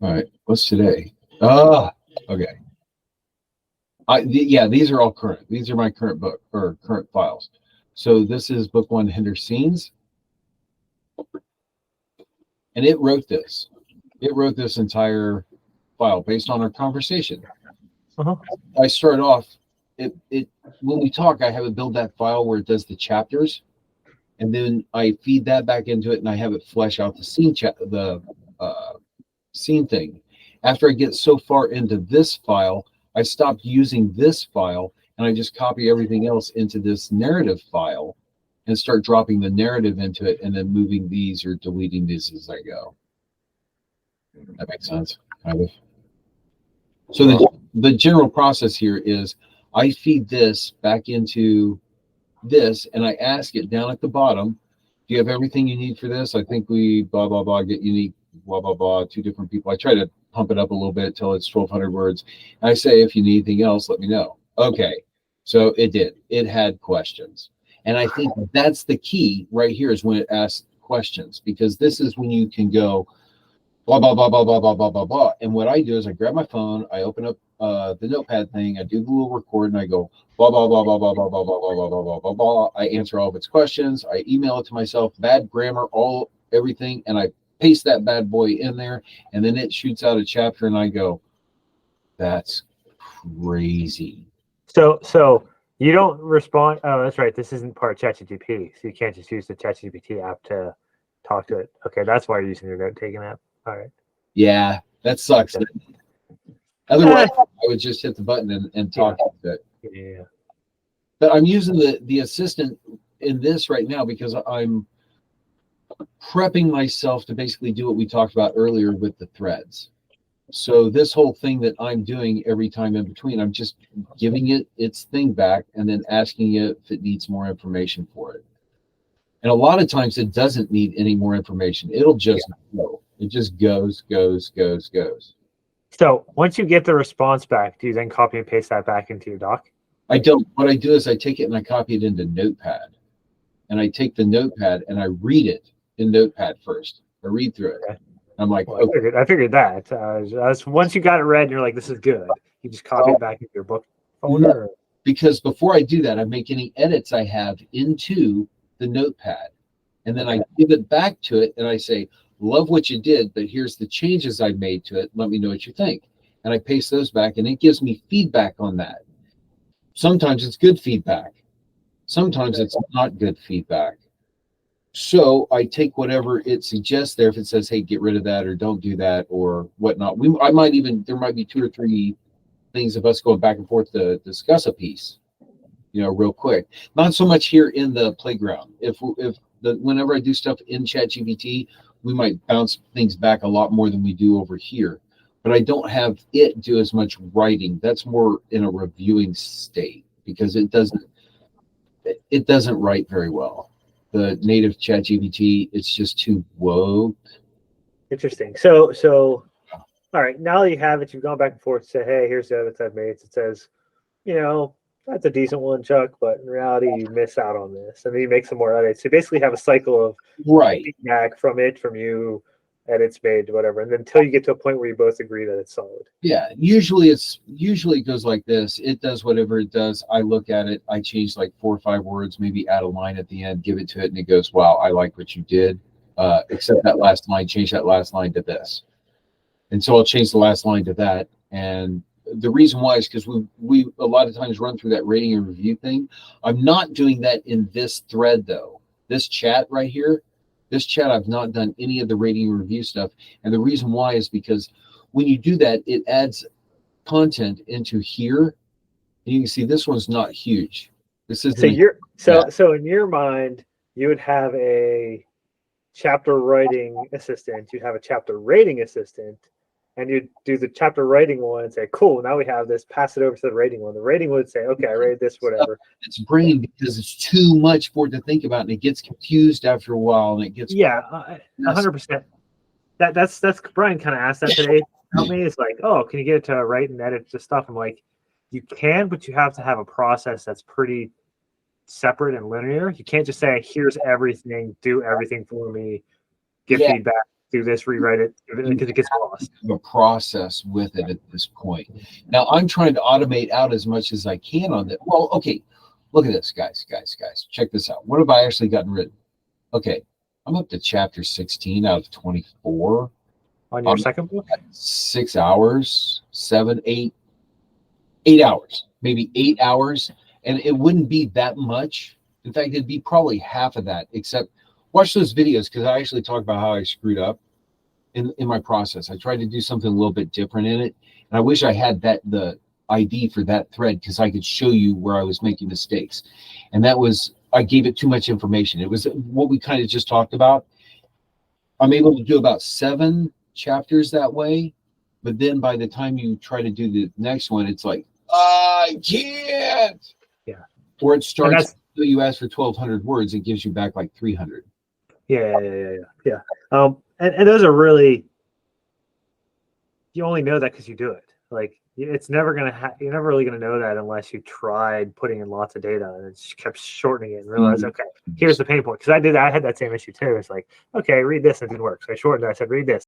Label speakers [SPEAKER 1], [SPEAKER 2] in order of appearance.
[SPEAKER 1] All right. What's today? Okay. These are all current. These are my current book or current files. So this is book 1, Hinder Scenes. And it wrote this. It wrote this entire file based on our conversation. I start off, it when we talk, I have it build that file where it does the chapters, and then I feed that back into it, and I have it flesh out the scene thing. After I get so far into this file, I stop using this file, and I just copy everything else into this narrative file and start dropping the narrative into it, and then moving these or deleting these as I go. That makes sense, kind of. So the general process here is I feed this back into this, and I ask it down at the bottom, do you have everything you need for this? I think we blah, blah, blah, get unique, blah, blah, blah, 2 different people. I try to pump it up a little bit till it's 1,200 words. And I say, if you need anything else, let me know. Okay, so it did. It had questions. And I think that's the key right here is when it asks questions, because this is when you can go blah, blah, blah, blah, blah, blah, blah, blah, blah. And what I do is I grab my phone, I open up the notepad thing, I do the little record, and I go blah, blah, blah, blah, blah, blah, blah, blah, blah, blah, blah, blah, blah, blah. I answer all of its questions. I email it to myself, bad grammar, everything, and I paste that bad boy in there, and then it shoots out a chapter, and I go, that's crazy.
[SPEAKER 2] So you don't respond. Oh, that's right. This isn't part of ChatGPT, so you can't just use the ChatGPT app to talk to it. Okay, that's why you're using your note-taking app. All right.
[SPEAKER 1] Yeah, that sucks. Otherwise, I would just hit the button and talk to it.
[SPEAKER 2] Yeah.
[SPEAKER 1] But I'm using the assistant in this right now because I'm prepping myself to basically do what we talked about earlier with the threads. So this whole thing that I'm doing every time in between, I'm just giving it its thing back and then asking it if it needs more information for it. And a lot of times it doesn't need any more information. It'll just go. It just goes.
[SPEAKER 2] So once you get the response back, do you then copy and paste that back into your doc?
[SPEAKER 1] I don't. What I do is I take it and I copy it into Notepad. And I take the Notepad and I read it in Notepad first. I read through it. Okay. I'm like,
[SPEAKER 2] well, okay. I figured that. Once you got it read, and you're like, this is good. You just copy it back into your book folder?
[SPEAKER 1] Yeah, because before I do that, I make any edits I have into the Notepad. And then I give it back to it and I say, love what you did, but here's the changes I made to it. Let me know what you think. And I paste those back and it gives me feedback on that. Sometimes it's good feedback. Sometimes it's not good feedback. So I take whatever it suggests there. If it says, hey, get rid of that or don't do that or whatnot. There might be 2 or 3 things of us going back and forth to discuss a piece, real quick. Not so much here in the playground. Whenever I do stuff in ChatGPT, we might bounce things back a lot more than we do over here. But I don't have it do as much writing. That's more in a reviewing state because it doesn't write very well. The native ChatGPT, it's just too woke.
[SPEAKER 2] Interesting. So all right, now that you have it, you've gone back and forth to say, hey, here's the edits I've made. It says, that's a decent one, Chuck, but in reality, you miss out on this. And then you make some more edits. So you basically have a cycle of feedback from you, edits made, whatever. And then until you get to a point where you both agree that it's solid.
[SPEAKER 1] Yeah, usually it goes like this. It does whatever it does. I look at it. I change like 4 or 5 words, maybe add a line at the end, give it to it, and it goes, wow, I like what you did. Except that last line, change that last line to this. And so I'll change the last line to that. And the reason why is because we a lot of times run through that rating and review thing. I'm not doing that in this thread though. This chat right here, I've not done any of the rating and review stuff. And the reason why is because when you do that, it adds content into here. And you can see this one's not huge. This is
[SPEAKER 2] so in your mind, you would have a chapter writing assistant, you'd have a chapter rating assistant, and you'd do the chapter writing one and say, cool, now we have this, pass it over to the rating one. The rating would say, okay, I rated this, whatever.
[SPEAKER 1] It's brain because it's too much for it to think about, and it gets confused after a while, and it gets
[SPEAKER 2] 100%. That's Brian kind of asked that today. Help me. It's like, oh, can you get it to write and edit the stuff? I'm like, you can, but you have to have a process that's pretty separate and linear. You can't just say, here's everything, do everything for me, give feedback. do this, rewrite it, because it gets lost.
[SPEAKER 1] A process with it at this point. Now I'm trying to automate out as much as I can on that. Well, okay, look at this, guys. Check this out. What have I actually gotten rid of? Okay, I'm up to chapter 16 out of 24.
[SPEAKER 2] On your second book?
[SPEAKER 1] 6 hours, 8 hours, maybe 8 hours. And it wouldn't be that much. In fact, it'd be probably half of that, except watch those videos because I actually talk about how I screwed up in my process. I tried to do something a little bit different in it. And I wish I had the ID for that thread because I could show you where I was making mistakes. And that was, I gave it too much information. It was what we kind of just talked about. I'm able to do about 7 chapters that way. But then by the time you try to do the next one, it's like, I can't.
[SPEAKER 2] Yeah.
[SPEAKER 1] Or it starts, you ask for 1,200 words, it gives you back like 300.
[SPEAKER 2] Yeah. And those are really, you only know that because you do it. Like, it's never going to you're never really going to know that unless you tried putting in lots of data and it's kept shortening it and realize, okay, here's the pain point. Because I had that same issue too. It's like, okay, read this and it didn't work. So I shortened it. I said, read this.